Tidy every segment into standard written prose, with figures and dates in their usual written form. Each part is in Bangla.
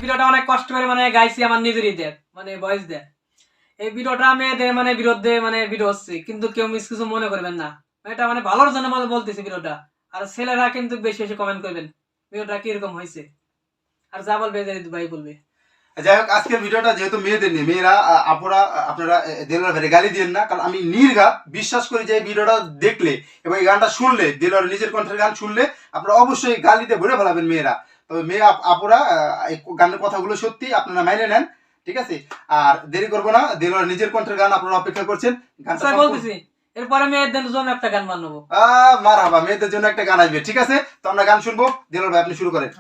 ভিডিওটা অনেক কষ্ট করে মানে গাইছি আমার নিজেরই দেয় মানে ভয়েস দেয়। এই ভিডিওটা মেয়েদের মানে বিরুদ্ধে মানে ভিডিও হচ্ছে, কিন্তু কেউ মিস কিছু মনে করবেন না, এটা মানে ভালোর জন্য মানে বলতেছি ভিডিওটা। আর ছেলেরা কিন্তু বেশি বেশি কমেন্ট করবেন ভিডিওটা কিরকম হয়েছে, আর যা বলবে ভাই বলবে। যাই হোক, আজকের ভিডিওটা যেহেতু মেয়েদের নিয়ে, মেয়েরা আপুরা আপনারা দেলোয়ার ভাইরে গালি দিয়েন না, কারণ আমি নির্ঘাত বিশ্বাস করি যে এই ভিডিওটা দেখলে এবং এই গানটা শুনলে, দেলোয়ার নিজের কণ্ঠের গান শুনলে আপনারা অবশ্যই গালিতে ভরে ফেলাবেন মেয়েরা। তবে মেয়ে আপুরা এই গানের কথাগুলো সত্যি আপনারা মাইনে নেন, ঠিক আছে? আর দেরি করবো না, দেলোয়ার নিজের কণ্ঠের গান আপনারা অপেক্ষা করছেন, গানটা বলতেছি এরপরে মেয়েদের জন্য একটা গান বানাবো। মারহাবা, মেয়েদের জন্য একটা গান আসবে, ঠিক আছে? তো আমরা গান শুনবো। দেলোয়ার ভাই আপনি শুরু করেন।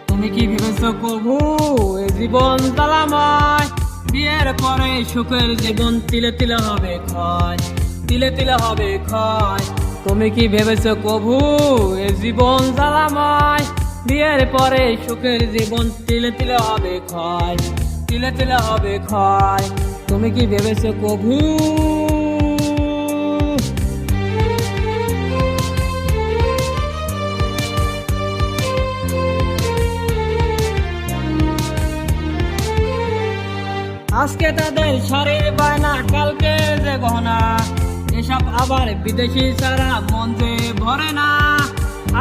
তুমি কি ভেবেছো কবু এই জীবন তালাময়, বিয়ের পরে সুখের জীবন তিলে তিলে হবে ক্ষয়, তিলে তিলে হবে ক্ষয়। তুমি কি ভেবেছো কবু এই জীবন তালাময়, বিয়ের পরে সুখের জীবন তিলে তিলে হবে ক্ষয়, তিলে তিলে হবে ক্ষয়। তুমি কি ভেবেছো কবু? আজকে তাদের শাড়ির বায়না, কালকে যে গহনা, এসব আবার বিদেশি ছাড়া মন যে ভরে না।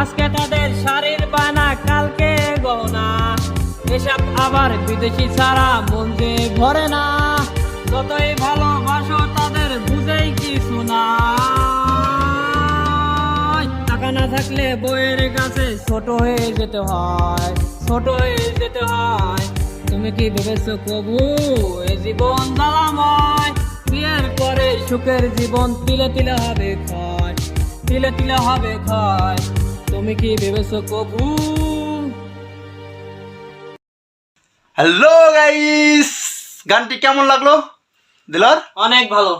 আজকে তাদের শাড়ির বায়না, কালকে গহনা, এসব আবার বিদেশি ছাড়া মন যে ভরে না। যতই ভালোবাসো তাদের বুঝেই কিছু না, টাকা না থাকলে বইয়ের কাছে ছোট হয়ে যেতে হয়, ছোট হয়ে যেতে হয়। তুমি কি ভেবেছো কবু এ জীবন জ্বালাময়, বিয়ের পরে সুখের জীবন তিলে তিলে হবে ক্ষয়, তিলে তিলে হবে ক্ষয়। তুমি কি ভেবেছো কবু? হ্যালো গাইস, গানটি কেমন লাগলো দেলোয়ার? অনেক ভালো।